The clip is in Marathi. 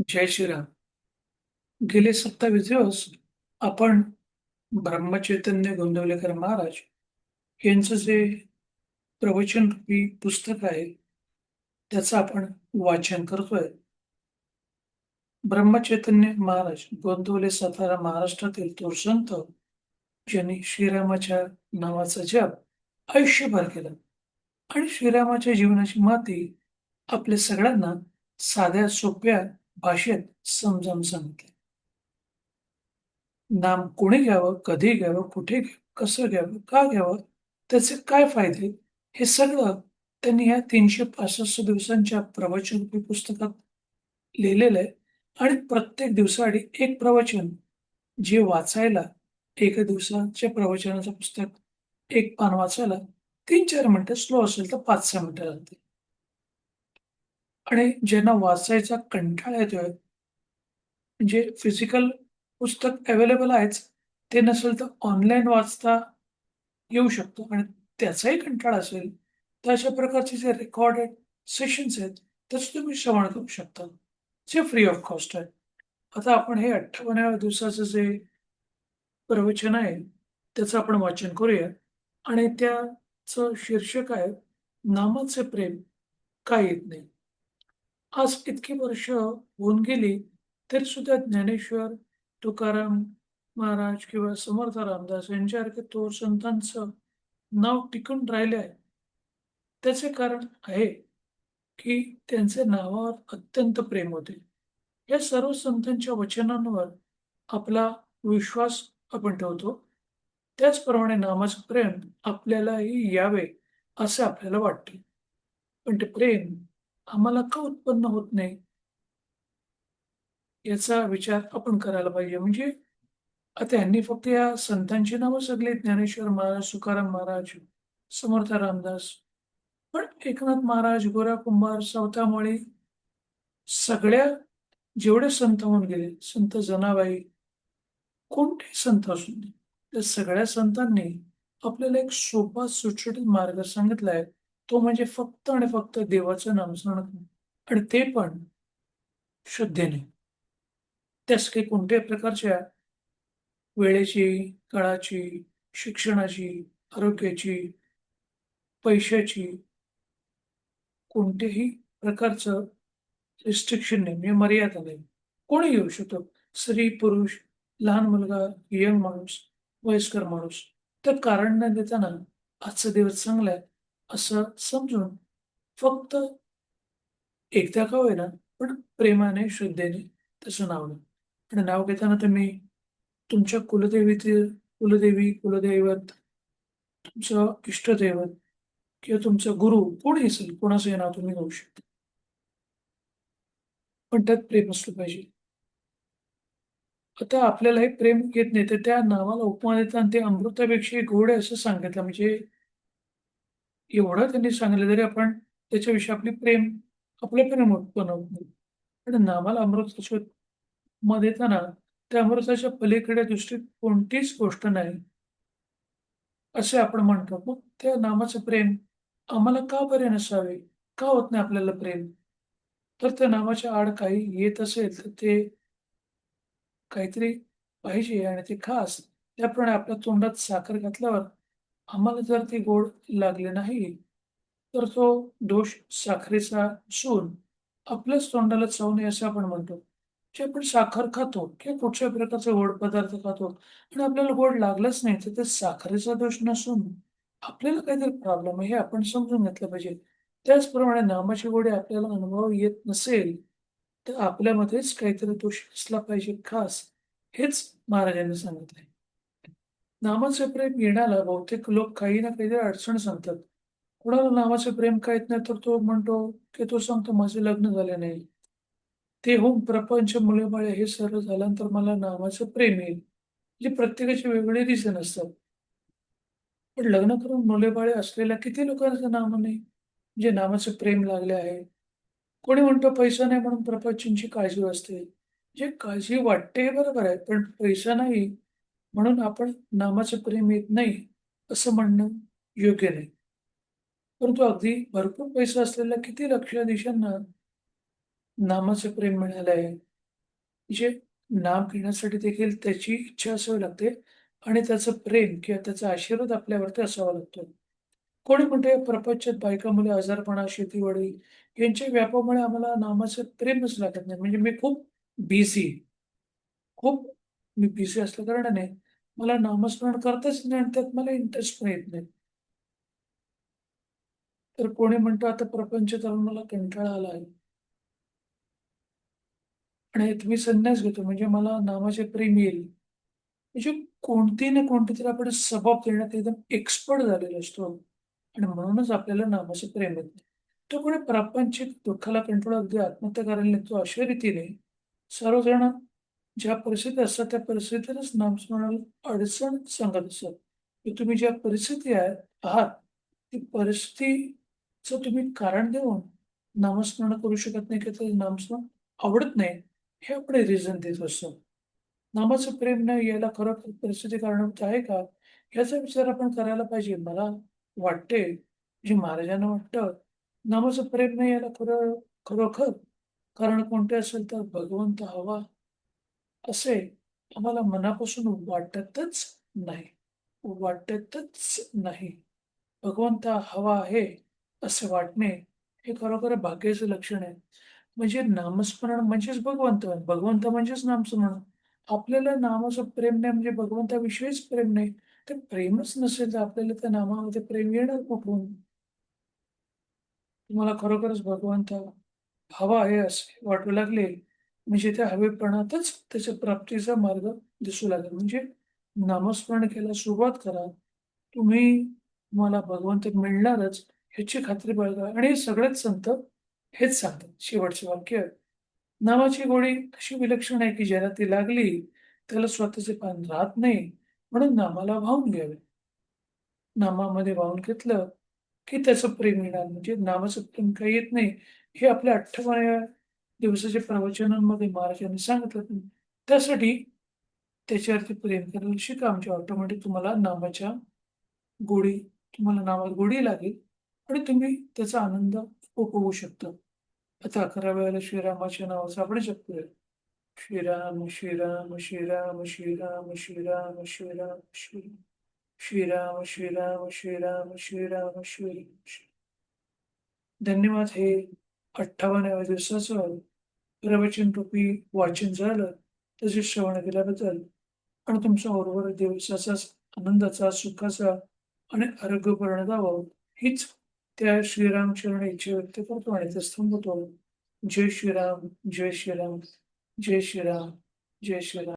जय श्रीराम. गेले 27 दिवस आपण ब्रह्मचैतन्य गोंदवलेकर महाराज यांचं जे प्रवचनरूपी पुस्तक आहे, त्याचं आपण वाचन करतोय. ब्रह्मचैतन्य महाराज गोंदवले सातारा महाराष्ट्रातील थोर संत ज्यांनी श्रीरामाच्या नावाचा जप आयुष्यभर केला आणि श्रीरामाच्या जीवनाची माती आपल्या सगळ्यांना साध्या सोप्या भाषेत समजावून सांगितली. नाम कोणी घ्यावं, कधी घ्यावं, कुठे घ्यावं, कसं घ्यावं, का घ्यावं, त्याचे काय फायदे, हे सगळं त्यांनी या 365 दिवसांच्या प्रवचनरूपी पुस्तकात लिहिलेलं आहे आणि प्रत्येक दिवसाआधी एक प्रवचन जे वाचायला एका दिवसाच्या प्रवचनाचं पुस्तक एक पान वाचायला 3-4 मिनिटं, स्लो असेल तर 5-6 मिनिटं लागतील. आणि ज्यांना वाचायचा कंटाळा येतोय, म्हणजे फिजिकल पुस्तक अवेलेबल आहेच. ते नसेल तर ऑनलाईन वाचता येऊ शकतो आणि त्याचाही कंटाळा असेल, तर अशा प्रकारचे जे रेकॉर्डेड सेशन्स आहेत, त्याचं तुम्ही श्रवण करू शकता. जे फ्री ऑफ कॉस्ट आहे. आता आपण हे 58व्या दिवसाचं जे प्रवचन आहे, त्याचं आपण वाचन करूया आणि त्याचं शीर्षक आहे, नामाचे प्रेम का येत नाही? आज इतकी वर्ष होऊन गेली, तरी सुद्धा ज्ञानेश्वर, तुकाराम महाराज किंवा समर्थ रामदास यांच्यासारख्या थोर संतांचं नाव टिकून राहिले आहे. त्याचे कारण आहे, की त्यांचे नावावर अत्यंत प्रेम होते. या सर्व संतांच्या वचनांवर आपला विश्वास आपण ठेवतो. त्याचप्रमाणे नामाचं प्रेम आपल्यालाही यावे, असे आपल्याला वाटते. पण ते प्रेम आम्हाला का उत्पन्न होत नाही? याचा विचार आपण करायला पाहिजे. म्हणजे आता ह्यांनी फक्त या संतांची नावं सगळी ज्ञानेश्वर महाराज, तुकाराम महाराज, समर्थ रामदास, पण एकनाथ महाराज, गोरा कुंभार, सावतामाळी सगळ्या जेवढे संत होऊन गेले, संत जनाबाई, कोणतेही संत असू दे, त्या सगळ्या संतांनी आपल्याला एक सोपा सुटसुटीत मार्ग सांगितला आहे. तो म्हणजे फक्त आणि फक्त देवाचं नामस्मरण करणं आणि ते पण श्रद्धेने. त्यास काही कोणत्याही प्रकारच्या वेळेची, काळाची, शिक्षणाची, आरोग्याची, पैशाची कोणत्याही प्रकारचं रिस्ट्रिक्शन नाही, म्हणजे मर्यादा नाही. कोणीही येऊ शकतो. स्त्री, पुरुष, लहान मुलगा, यंग माणूस, वयस्कर माणूस. तर कारण न देताना आजचा दिवस चांगला आहे, असं समजून फक्त एकदा का होईना, पण प्रेमाने, श्रद्धेने त्याचं नाव घ्या. आणि नाव घेताना तुम्ही तुमच्या कुलदेवी, कुलदैवत, तुमचं इष्टदैवत किंवा तुमचा गुरु कोणी असेल, कोणाचंही नाव तुम्ही घेऊ शकता. पण त्यात प्रेम असलं पाहिजे. आता आपल्याला हे प्रेम येत नाही, तर त्या नावाला उपमा देताना ते अमृतापेक्षाही गोड आहे असं सांगितलं. म्हणजे एवढं त्यांनी सांगितलं तरी आपण त्याच्याविषयी आपलं प्रेम उत्पन्न होत नाही. पण नावाला अमृताची उपमा देताना त्या अमृताच्या पलीकडे दुसरी कोणतीच गोष्ट नाही, असे आपण म्हणतो. मग त्या नामाचं प्रेम आम्हाला का बरे नसावे? का होत नाही आपल्याला प्रेम? तर त्या नावाच्या आड काही येत असेल, तर ते काहीतरी पाहिजे आणि ते खास. त्याप्रमाणे आपल्या तोंडात साखर घातल्यावर आम्हाला जर ते गोड लागले नाही, तर तो दोष साखरेचा नसून आपल्याच तोंडाला चव नाही असं आपण म्हणतो. जे आपण साखर खातो किंवा कुठच्याही प्रकारचा गोड पदार्थ खातो आणि आपल्याला गोड लागलंच नाही, तर ते साखरेचा दोष नसून आपल्याला काहीतरी प्रॉब्लेम आहे हे आपण समजून घेतलं पाहिजे. त्याचप्रमाणे नामाची गोडी आपल्याला अनुभव येत नसेल, तर आपल्यामध्येच काहीतरी दोष असला पाहिजे खास, हेच महाराजांनी सांगितलंय. नामाचे प्रेम येण्याला बहुतेक लोक काही ना काहीतरी अडचण सांगतात. कोणाला नामाचे प्रेम का येत नाही, तर तो म्हणतो, की तो सांगतो माझे लग्न झाले नाही. ते होऊन प्रपंच, मुले-बाळे हे सर्व झाल्यानंतर मला नामाचं प्रेम येईल. म्हणजे प्रत्येकाचे वेगवेगळे रिझन असतात. पण लग्न करून मुले-बाळे असलेल्या किती लोकांचं नाम नाही, जे नामाचं प्रेम लागले आहे. कोणी म्हणतो पैसा नाही म्हणून प्रपंचाची काळजी वाचते. जे काळजी वाटते हे बरोबर आहे, पण पैसा नाही म्हणून आपण नामाचं प्रेम येत नाही, असं म्हणणं योग्य नाही. परंतु अगदी भरपूर पैसा असलेल्या किती लक्षाधीशांना नामाचं प्रेम मिळालं आहे. म्हणजे नाम घेण्यासाठी देखील त्याची इच्छा असावी लागते आणि त्याचं प्रेम किंवा त्याचा आशीर्वाद आपल्यावरती असावा लागतो. कोणी म्हणते प्रपंचात बायका, मुलं, आजारपणा, शेतीवाडी यांच्या व्यापामुळे आम्हाला नामाचं प्रेमच लागत नाही. म्हणजे मी खूप बिझी खूप मी बिझी असल्याकारणाने मला नामस्मरण करताच नाही आणि त्यात मला इंटरेस्ट पण येत नाही. तर कोणी म्हणतो आता प्रपंच करून मला कंटाळा आला आहे आणि तुम्ही संन्यास घेतो म्हणजे मला नामाचे प्रेम येईल. म्हणजे कोणती ना कोणती तरी आपण सबब देण्यात एकदम एक्सपर्ट झालेलो असतो आणि म्हणूनच आपल्याला नामाचं प्रेम येत नाही. तो कोणी प्रापंचिक दुःखाला कंटाळून अगदी आत्महत्या करायला निघतो अशा रीतीने सर्वजण ज्या परिस्थितीत असतात त्या परिस्थितीतच नामस्मरणाला अडचण सांगत असतात, की तुम्ही ज्या परिस्थिती आहात, ती परिस्थितीचं तुम्ही कारण देऊन नामस्मरण करू शकत नाही किंवा ते नामस्मरण आवडत नाही, हे आपण रिझन देत असतो. नामाचं प्रेम न यायला खरोखर परिस्थिती कारणीभूत आहे का? याचा विचार आपण करायला पाहिजे. मला वाटते, जे महाराजांना वाटतं, नामाचं प्रेम न यायला खरोखर कारण कोणते असेल तर भगवंत हवा असे आम्हाला मनापासून वाटतच नाही. वाटतच नाही. भगवंत हवा आहे असे वाटणे हे खरोखर भाग्याचं लक्षण आहे. म्हणजे नामस्मरण म्हणजेच भगवंत, भगवंत म्हणजेच नामस्मरण. आपल्याला नामाचं प्रेम नाही म्हणजे भगवंताविषयीच प्रेम नाही. ते प्रेमच नसेल तर आपल्याला त्या नामामध्ये प्रेम येणार कुठून? तुम्हाला खरोखरच भगवंत हवा आहे असे वाटू लागले, म्हणजे त्या हवेपणातच त्याच्या प्राप्तीचा मार्ग दिसू लागेल. म्हणजे नामस्मरण केल्यास सुरुवात करा. तुम्हाला भगवंत मिळणारच ह्याची खात्री बाळगा आणि हे सगळेच संत हेच सांगतात. शेवटचे वाक्य, नामाची गोडी अशी विलक्षण आहे, की ज्याला ती लागली, त्याला स्वतःचे भान राहत नाही. म्हणून नामाला वाहून घ्यावे. नामामध्ये वाहून घेतलं, की त्याचं प्रेम येणार. म्हणजे नामाचं प्रेम काही येत नाही. हे आपल्या 58व्या दिवसाच्या प्रवचनांमध्ये महाराजांनी सांगितलं. त्यासाठी त्याच्यावरती प्रेम करायला शिका. म्हणजे ऑटोमॅटिक तुम्हाला नामाच्या गोडी तुम्हाला नावात गोडी लागेल आणि तुम्ही त्याचा आनंद उपभोगू शकता. आता 11 वेळेला श्रीरामाच्या नावाचा आपण जप करूया. श्रीराम, श्रीराम, श्रीराम, श्रीराम, श्रीराम, श्रीराम, श्रीराम. श्रीराम, श्रीराम, श्रीराम, श्रीराम, श्रीराम. धन्यवाद. हे 58व्या दिवसाचं प्रवचनरूपी वाचन झालं. त्याचे श्रवण केल्याबद्दल आणि तुमच्या बरोबर दिवसाचाच आनंदाचा, सुखाचा आणि आरोग्यपूर्ण जावं हीच त्या श्रीरामचरणी इच्छा व्यक्त करतो आणि ते थांबवतो. जय श्रीराम, जय श्रीराम, जय श्रीराम, जय श्रीराम.